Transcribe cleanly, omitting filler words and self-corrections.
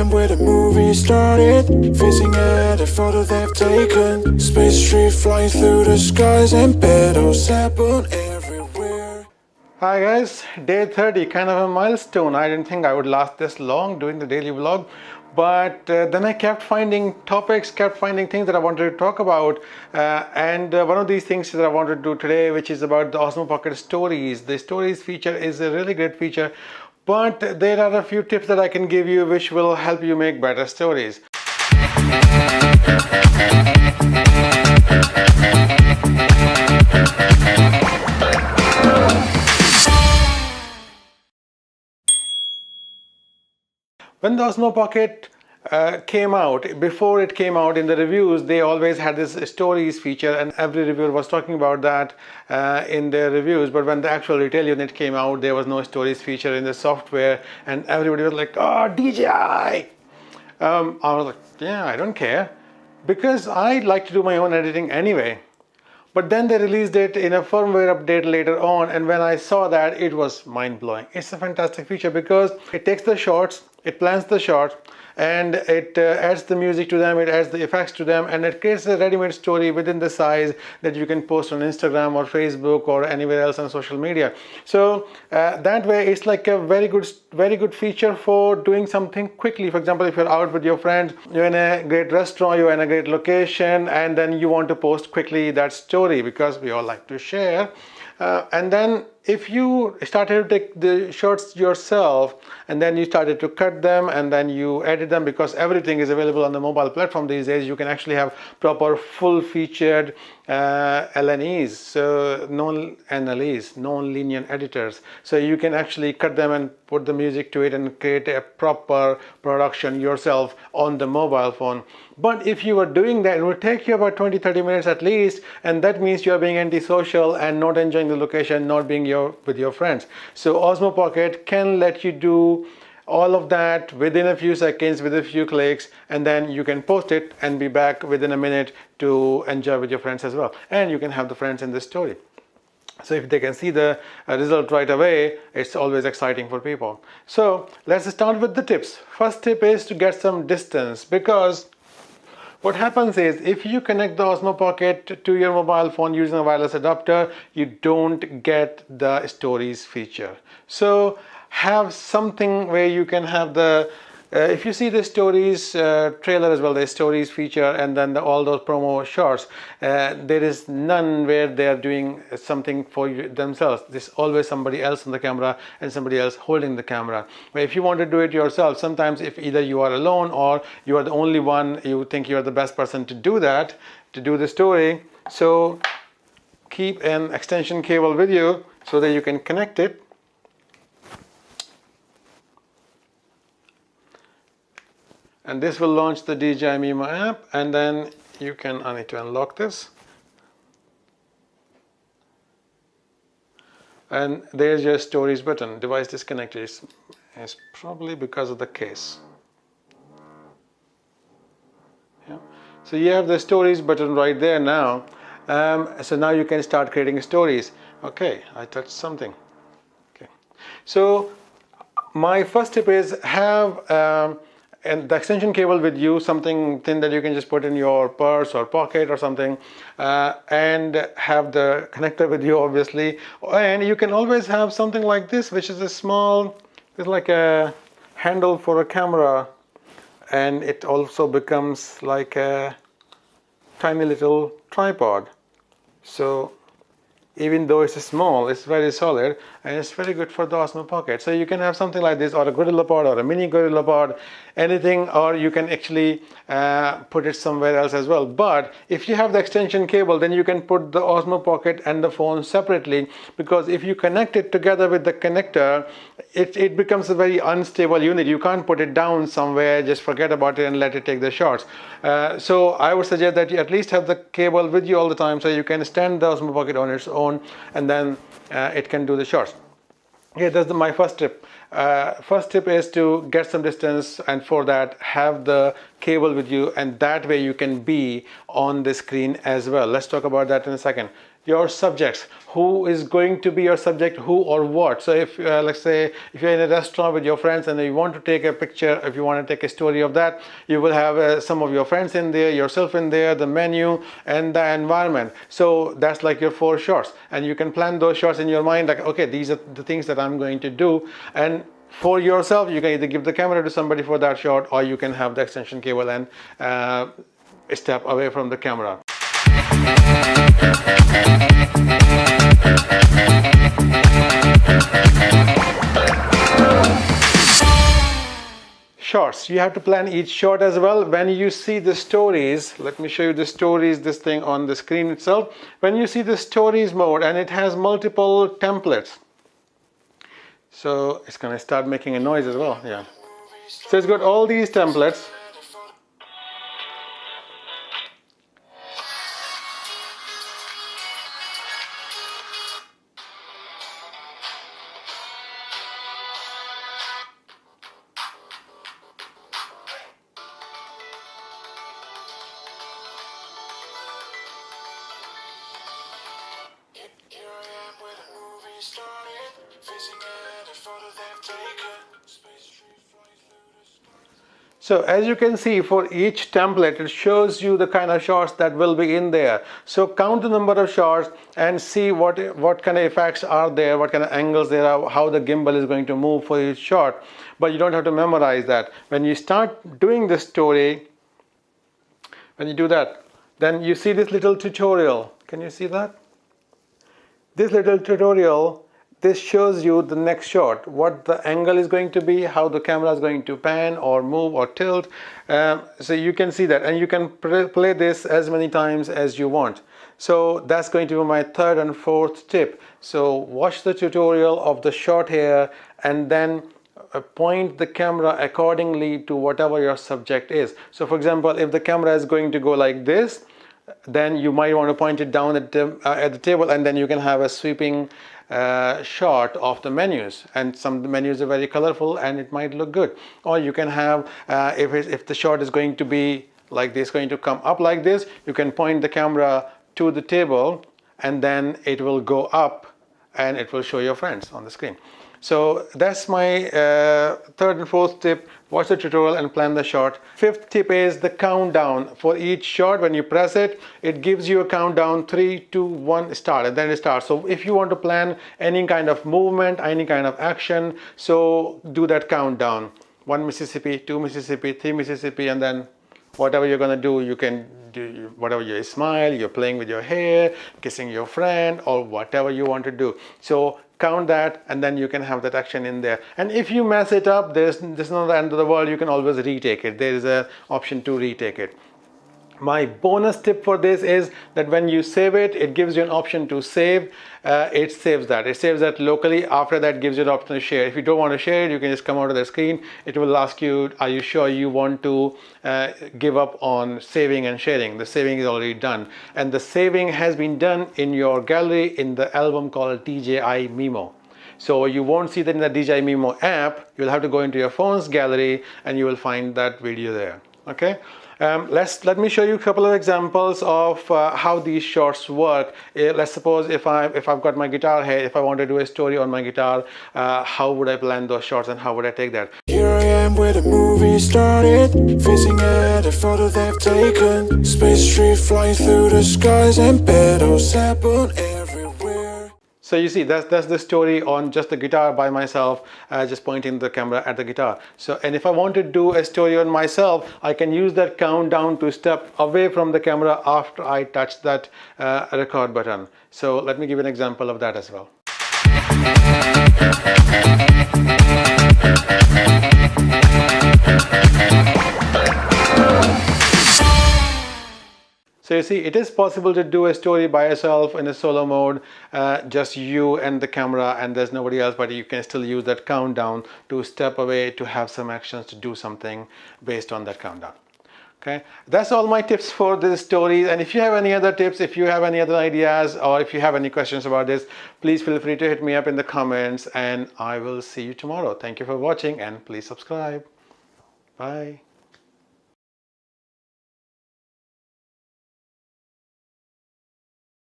time where the movie started, facing at a photo they've taken. Space tree flying through the skies and battles happen everywhere. Hi guys, day 30, kind of a milestone. I didn't think I would last this long doing the daily vlog, but then I kept finding topics, kept finding things that I wanted to talk about, and one of these things that I wanted to do today, which is about the Osmo Pocket Stories. The Stories feature is a really great feature, but there are a few tips that I can give you which will help you make better stories. When the Osmo Pocket came out, before it came out in the reviews, they always had this stories feature, and every reviewer was talking about that in their reviews. But when the actual retail unit came out, there was no stories feature in the software, and everybody was like, "Oh, DJI!" I was like, "Yeah, I don't care," because I like to do my own editing anyway. But then they released it in a firmware update later on, and when I saw that, it was mind-blowing. It's a fantastic feature because it takes the shots, it plans the shots, and it adds the music to them, it adds the effects to them, and it creates a ready-made story within the size that you can post on Instagram or Facebook or anywhere else on social media. So that way, it's like a very good feature for doing something quickly. For example, if you're out with your friends, you're in a great restaurant, you're in a great location, and then you want to post quickly that story because we all like to share. And then if you started to take the shots yourself and then you started to cut them and then you edit them, because everything is available on the mobile platform these days, you can actually have proper full featured LNEs, so non-NLEs, non-linear editors. So you can actually cut them and put the music to it and create a proper production yourself on the mobile phone. But if you are doing that, it will take you about 20-30 minutes at least, and that means you are being antisocial and not enjoying the location, not being with your friends. So Osmo Pocket can let you do all of that within a few seconds, with a few clicks, and then you can post it and be back within a minute to enjoy with your friends as well. And you can have the friends in the story. So if they can see the result right away, it's always exciting for people. So let's start with the tips. First tip is to get some distance, because what happens is if you connect the Osmo Pocket to your mobile phone using a wireless adapter, you don't get the stories feature. So have something where you can have the if you see the stories trailer as well, the stories feature, and then all those promo shots, there is none where they are doing something for themselves. There's always somebody else on the camera and somebody else holding the camera. But if you want to do it yourself, sometimes if either you are alone or you are the only one, you think you are the best person to do that, to do the story. So keep an extension cable with you so that you can connect it. And this will launch the DJI Mimo app, and then you can, I need to unlock this. And there's your stories button. Device disconnected. It's probably because of the case. Yeah. So you have the stories button right there now. So now you can start creating stories. Okay, I touched something. Okay. So my first tip is have and the extension cable with you, something thin that you can just put in your purse or pocket or something, and have the connector with you, obviously. And you can always have something like this, which is a small, it's like a handle for a camera, and it also becomes like a tiny little tripod. So even though it's small, it's very solid, and it's very good for the Osmo Pocket. So you can have something like this, or a Gorilla Pod, or a mini Gorilla Pod, anything, or you can actually put it somewhere else as well. But if you have the extension cable, then you can put the Osmo Pocket and the phone separately, because if you connect it together with the connector, it becomes a very unstable unit. You can't put it down somewhere, just forget about it and let it take the shots. So I would suggest that you at least have the cable with you all the time, so you can stand the Osmo Pocket on its own, and then it can do the shots. Okay, that's my first tip. First tip is to get some distance, and for that have the cable with you, and that way you can be on the screen as well. Let's talk about that in a second. your subjects. Who is going to be your subject, who or what. So if let's say if you're in a restaurant with your friends and you want to take a picture, if you want to take a story of that, you will have some of your friends in there, yourself in there, the menu and the environment. So that's like your 4 shots, and you can plan those shots in your mind, like, okay, these are the things that I'm going to do. And for yourself, you can either give the camera to somebody for that shot, or you can have the extension cable and step away from the camera. Shots, you have to plan each shot as well. When you see the stories, let me show you the stories, this thing on the screen itself. When you see the stories mode, and it has multiple templates, so it's going to start making a noise as well. Yeah, so it's got all these templates. So as you can see, for each template, it shows you the kind of shots that will be in there. So count the number of shots and see what kind of effects are there, what kind of angles there are, how the gimbal is going to move for each shot. But you don't have to memorize that. When you start doing this story, when you do that, then you see this little tutorial. Can you see that? This little tutorial, this shows you the next shot, what the angle is going to be, how the camera is going to pan or move or tilt. So you can see that, and you can play this as many times as you want. So that's going to be my 3rd and 4th tip. So watch the tutorial of the shot here, and then point the camera accordingly to whatever your subject is. So for example, if the camera is going to go like this, then you might want to point it down at the table, and then you can have a sweeping shot of the menus, and some of the menus are very colorful and it might look good. Or you can have if the shot is going to be like this, going to come up like this, you can point the camera to the table, and then it will go up and it will show your friends on the screen. So that's my 3rd and 4th tip. Watch the tutorial and plan the shot. 5th tip is the countdown. For each shot, when you press it, it gives you a countdown: 3, 2, 1, start, and then it starts. So if you want to plan any kind of movement, any kind of action, so do that countdown. 1 Mississippi, 2 Mississippi, 3 Mississippi, and then whatever you're gonna do, you can do whatever. You smile, you're playing with your hair, kissing your friend, or whatever you want to do. So count that, and then you can have that action in there. And if you mess it up, this is not the end of the world. You can always retake it. There is an option to retake it. My bonus tip for this is that when you save it, it gives you an option to save. It saves that locally. After that, gives you the option to share. If you don't want to share it, you can just come out of the screen. It will ask you, are you sure you want to give up on saving and sharing? The saving is already done, and the saving has been done in your gallery in the album called DJI Mimo. So you won't see that in the DJI Mimo app. You'll have to go into your phone's gallery and you will find that video there. Okay. Let me show you a couple of examples of how these shots work. Let's suppose if I've got my guitar here, if I want to do a story on my guitar, how would I plan those shots and how would I take that? Here I am where the movie started, facing at a photo they've taken. Space tree flying through the skies and battles happen everywhere. So you see, that's the story on just the guitar by myself, just pointing the camera at the guitar. So, and if I want to do a story on myself, I can use that countdown to step away from the camera after I touch that record button. So let me give an example of that as well. So you see, it is possible to do a story by yourself in a solo mode, just you and the camera, and there's nobody else, but you can still use that countdown to step away, to have some actions, to do something based on that countdown. Okay, that's all my tips for this story. And if you have any other tips, if you have any other ideas, or if you have any questions about this, please feel free to hit me up in the comments, and I will see you tomorrow. Thank you for watching, and please subscribe. Bye.